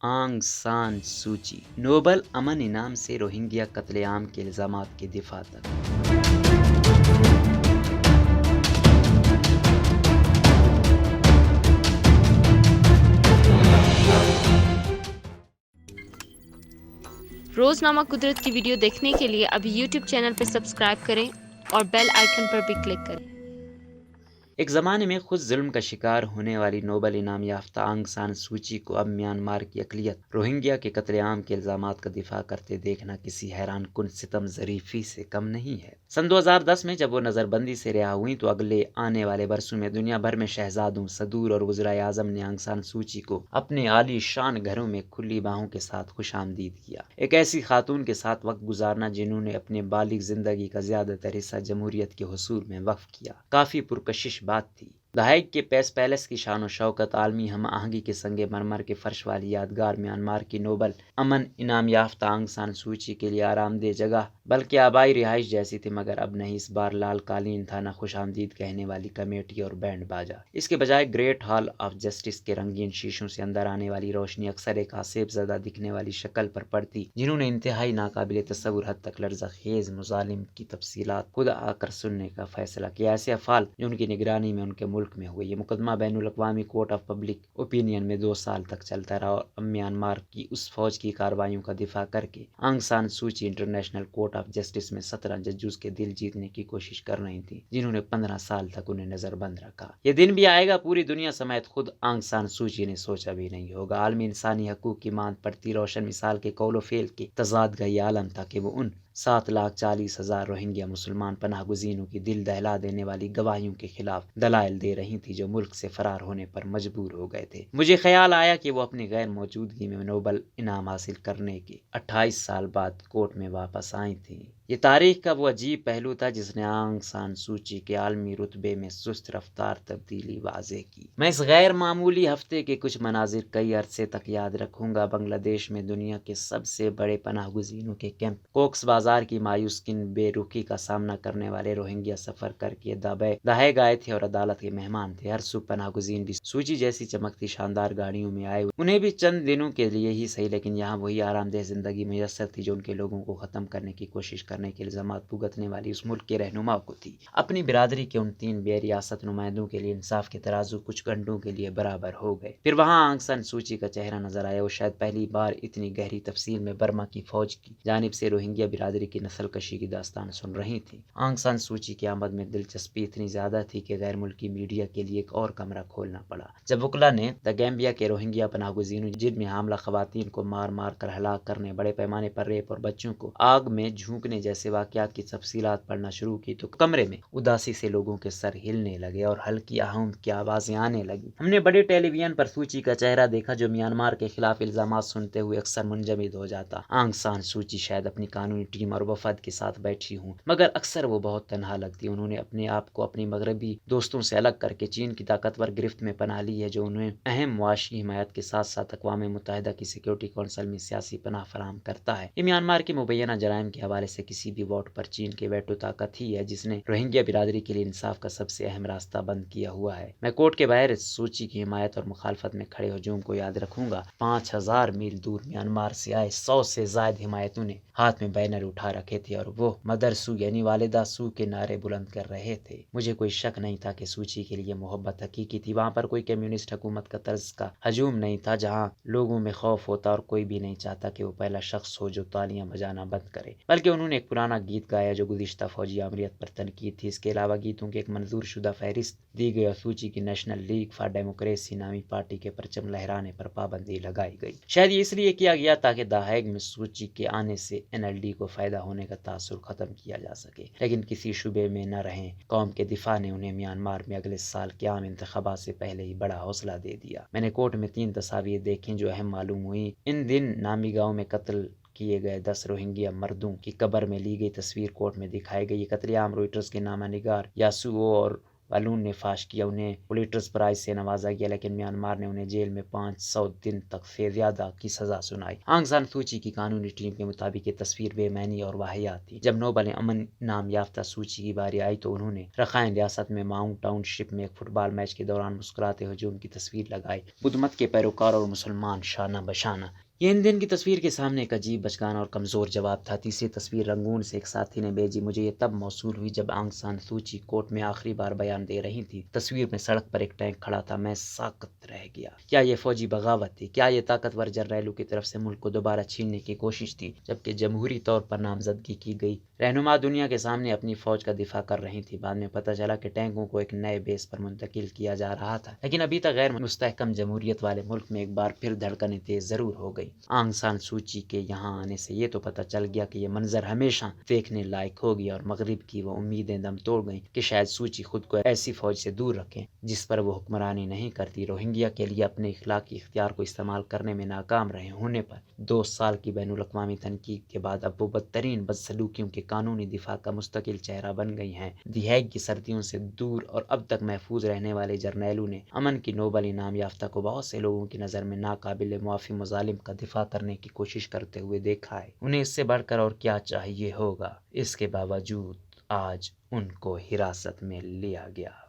آنگ سان سوچی نوبل امن انعام سے روہنگیا قتل عام کے الزامات کے دفاع تک۔ روزنامہ قدرت کی ویڈیو دیکھنے کے لیے ابھی یوٹیوب چینل پر سبسکرائب کریں اور بیل آئیکن پر بھی کلک کریں۔ ایک زمانے میں خود ظلم کا شکار ہونے والی نوبل انعام یافتہ آنگ سان سوچی کو اب میانمار کی اقلیت روہنگیا کے قتل عام کے الزامات کا دفاع کرتے دیکھنا کسی حیران کن ستم ظریفی سے کم نہیں ہے۔ سن 2010 میں جب وہ نظر بندی سے رہا ہوئی تو اگلے آنے والے برسوں میں دنیا بھر میں شہزادوں، صدور اور وزرائے اعظم نے آنگ سان سوچی کو اپنے عالی شان گھروں میں کھلی باہوں کے ساتھ خوش آمدید کیا۔ ایک ایسی خاتون کے ساتھ وقت گزارنا جنہوں نے اپنے بالغ زندگی کا زیادہ تر حصہ جمہوریت کے حصول میں وقف کیا، کافی پرکشش بات تھی۔ دہائق کے پیس پیلس کی شان و شوکت، عالمی ہم آہنگی کے سنگ مرمر کے فرش والی یادگار میانمار کی نوبل امن انعام یافتہ آنگ سان سوچی کے لیے آرام دہ جگہ بلکہ آبائی رہائش جیسی تھی، مگر اب نہیں، اس بار لال قالین تھا، نہ خوش آمدید کہنے والی کمیٹی اور بینڈ باجا۔ اس کے بجائے گریٹ ہال آف جسٹس کے رنگین شیشوں سے اندر آنے والی روشنی اکثر ایک آسیب زدہ دکھنے والی شکل پر پڑتی، جنہوں نے انتہائی ناقابل تصور حد تک لرزہ خیز مظالم کی تفصیلات خود آ کر سننے کا فیصلہ کیا۔ ایسے افعال جو ان کی نگرانی میں ان کے ملک میں ہوئے۔ یہ مقدمہ بین الاقوامی کورٹ آف پبلک اوپینین میں 2 سال تک چلتا رہا اور اب میانمار کی اس فوج کی کارروائیوں کا دفاع کر کے آنگ سان سوچی انٹرنیشنل کورٹ آف جسٹس میں 17 ججز کے دل جیتنے کی کوشش کر رہی تھیں، جنہوں نے 15 سال تک انہیں نظر بند رکھا۔ یہ دن بھی آئے گا، پوری دنیا سمیت خود آنگ سان سوچی نے سوچا بھی نہیں ہوگا۔ عالمی انسانی حقوق کی ماند پڑتی روشن مثال کے قول و فعل کے تضاد کا یہ عالم تھا کہ وہ ان 7,40,000 روہنگیا مسلمان پناہ گزینوں کی دل دہلا دینے والی گواہیوں کے خلاف دلائل دے رہی تھی جو ملک سے فرار ہونے پر مجبور ہو گئے تھے۔ مجھے خیال آیا کہ وہ اپنی غیر موجودگی میں نوبل انعام حاصل کرنے کے 28 سال بعد کورٹ میں واپس آئی تھیں۔ یہ تاریخ کا وہ عجیب پہلو تھا جس نے آنگ سان سوچی کے عالمی رتبے میں سست رفتار تبدیلی واضح کی۔ میں اس غیر معمولی ہفتے کے کچھ مناظر کئی عرصے تک یاد رکھوں گا۔ بنگلہ دیش میں دنیا کے سب سے بڑے پناہ گزینوں کے کیمپ کوکس بازار کی مایوس کن بے رخی کا سامنا کرنے والے روہنگیا سفر کر کے دہائے گئے تھے اور عدالت کے مہمان تھے۔ ہر صبح پناہ گزین بھی سوچی جیسی چمکتی شاندار گاڑیوں میں آئے، انہیں بھی چند دنوں کے لیے ہی صحیح لیکن یہاں وہی آرام دہ زندگی میسر تھی جو ان کے لوگوں کو ختم کرنے کی کوشش کرنے کے الزامات بھگتنے والی اس ملک کے رہنما کو تھی۔ اپنی برادری کے ان 3 بے ریاست نمائندوں کے لیے انصاف کے ترازو کچھ گھنٹوں کے لیے برابر ہو گئے۔ پھر وہاں آنگ سان سوچی کا چہرہ نظر آیا۔ وہ شاید پہلی بار اتنی گہری تفصیل میں برما کی فوج کی جانب سے روہنگیا برادری کی نسل کشی کی داستان سن رہی تھی۔ آنگ سان سوچی کی آمد میں دلچسپی اتنی زیادہ تھی کہ غیر ملکی میڈیا کے لیے ایک اور کمرہ کھولنا پڑا۔ جب وکلا نے دا گیمبیا کے روہنگیا پناہ گزینوں جن میں حاملہ خواتین کو مار مار کر ہلاک کرنے، بڑے پیمانے پر ریپ اور بچوں کو آگ میں جھونکنے جیسے واقعات کی تفصیلات پڑھنا شروع کی تو کمرے میں اداسی سے لوگوں کے سر ہلنے لگے اور ہلکی آہوں کی آوازیں آنے لگی۔ ہم نے بڑے ٹیلی ویژن پر سوچی کا چہرہ دیکھا جو میانمار کے خلاف الزامات سنتے ہوئے اکثر منجمد ہو جاتا۔ آنگ سان سوچی شاید اپنی قانونی ٹیم اور وفد کے ساتھ بیٹھی ہوں، مگر اکثر وہ بہت تنہا لگتی۔ انہوں نے اپنے آپ کو اپنی مغربی دوستوں سے الگ کر کے چین کی طاقتور گرفت میں پناہ لی ہے جو انہیں اہم معاشی حمایت کے ساتھ ساتھ اقوام متحدہ کی سیکورٹی کونسل میں سیاسی پناہ فراہم کرتا ہے۔ یہ میانمار کے مبینہ جرائم کے حوالے سے کسی بھی ووٹ پر چین کے ویٹو طاقت ہی ہے جس نے روہنگیا برادری کے لیے انصاف کا سب سے اہم راستہ بند کیا ہوا ہے۔ میں کورٹ کے باہر سوچی کی حمایت اور مخالفت میں کھڑے ہجوم کو یاد رکھوں گا۔ 5,000 میل دور میانمار سے آئے 100 سے زائد حمایتوں نے ہاتھ میں بینر اٹھا رکھے تھے اور وہ مدر سو یعنی والدہ سو کے نعرے بلند کر رہے تھے۔ مجھے کوئی شک نہیں تھا کہ سوچی کے لیے محبت حقیقی تھی۔ وہاں پر کوئی کمیونسٹ حکومت کا طرز کا ہجوم نہیں تھا جہاں لوگوں میں خوف ہوتا اور کوئی بھی نہیں چاہتا کہ وہ پہلا شخص ہو جو تالیاں بجانا بند کرے، بلکہ انہوں نے ایک پرانا گیت گایا جو گزشتہ فوجی آمریت پر تنقید تھی۔ اس کے علاوہ گیتوں کی ایک منظور شدہ فہرست دی گئی اور سوچی کی نیشنل لیگ فار ڈیموکریسی نامی پارٹی کے پرچم لہرانے پر پابندی لگائی گئی۔ شاید یہ اس لیے کیا گیا تاکہ دہائق میں سوچی کے آنے سے NLD کو فائدہ ہونے کا تاثر ختم کیا جا سکے، لیکن کسی شبے میں نہ رہیں، قوم کے دفاع نے انہیں میانمار میں اگلے سال کے عام انتخابات سے پہلے ہی بڑا حوصلہ دے دیا۔ میں نے کورٹ میں 3 تصاویر دیکھیں جو اہم معلوم ہوئی۔ ان دن نامی گاؤں میں قتل کیے گئے 10 روہنگیا مردوں کی قبر میں لی گئی تصویر کورٹ میں دکھائی گئی۔ یہ قتل عام روئٹرز کے نامہ نگار یاسو او اور بالون نے فاش کیا، انہیں پولیٹرز پرائز سے نوازا گیا، لیکن میانمار نے انہیں جیل میں 500 دن تک زیادہ کی سزا سنائی۔ آنگ سان سو چی کی قانونی ٹیم کے مطابق یہ تصویر بے معنی اور واہیات تھی۔ جب نوبل امن انعام یافتہ سو چی کی باری آئی تو انہوں نے رخائن ریاست میں ماؤنٹ ٹاؤن شپ میں ایک فٹ بال میچ کے دوران مسکراتے ہجوم کی تصویر لگائی، بدھ مت کے پیروکار اور مسلمان شانہ بشانہ۔ یہ ان دن کی تصویر کے سامنے ایک عجیب بچگانہ اور کمزور جواب تھا۔ تیسری تصویر رنگون سے ایک ساتھی نے بھیجی، مجھے یہ تب موصول ہوئی جب آنگ سان سو چی کورٹ میں آخری بار بیان دے رہی تھی۔ تصویر میں سڑک پر ایک ٹینک کھڑا تھا، میں ساکت رہ گیا۔ کیا یہ فوجی بغاوت تھی؟ کیا یہ طاقتور جرنیلوں کی طرف سے ملک کو دوبارہ چھیننے کی کوشش تھی؟ جبکہ جمہوری طور پر نامزدگی کی گئی رہنما دنیا کے سامنے اپنی فوج کا دفاع کر رہی تھی۔ بعد میں پتہ چلا کہ ٹینکوں کو ایک نئے بیس پر منتقل کیا جا رہا تھا، لیکن ابھی تک غیر مستحکم جمہوریت والے ملک میں ایک بار پھر دھڑکنیں تیز ضرور ہو گئی۔ آنگ سان سو چی کے یہاں آنے سے یہ تو پتہ چل گیا کہ یہ منظر ہمیشہ دیکھنے لائق ہوگی، اور مغرب کی وہ امیدیں دم توڑ گئیں کہ شاید سو چی خود کو ایسی فوج سے دور رکھیں جس پر وہ حکمرانی نہیں کرتی۔ روہنگیا کے لیے اپنے اخلاقی اختیار کو استعمال کرنے میں ناکام رہے ہونے پر 2 سال کی بین الاقوامی تنقید کے بعد اب وہ بدترین بدسلوکیوں کے قانونی دفاع کا مستقل چہرہ بن گئی ہیں۔ دی ہیگ کی سردیوں سے دور اور اب تک محفوظ رہنے والے جرنیلوں نے امن کی نوبل انعام یافتہ کو بہت سے لوگوں کی نظر میں ناقابل معافی مظالم کا دفاع کرنے کی کوشش کرتے ہوئے دیکھا ہے۔ انہیں اس سے بڑھ کر اور کیا چاہیے ہوگا؟ اس کے باوجود آج ان کو حراست میں لیا گیا۔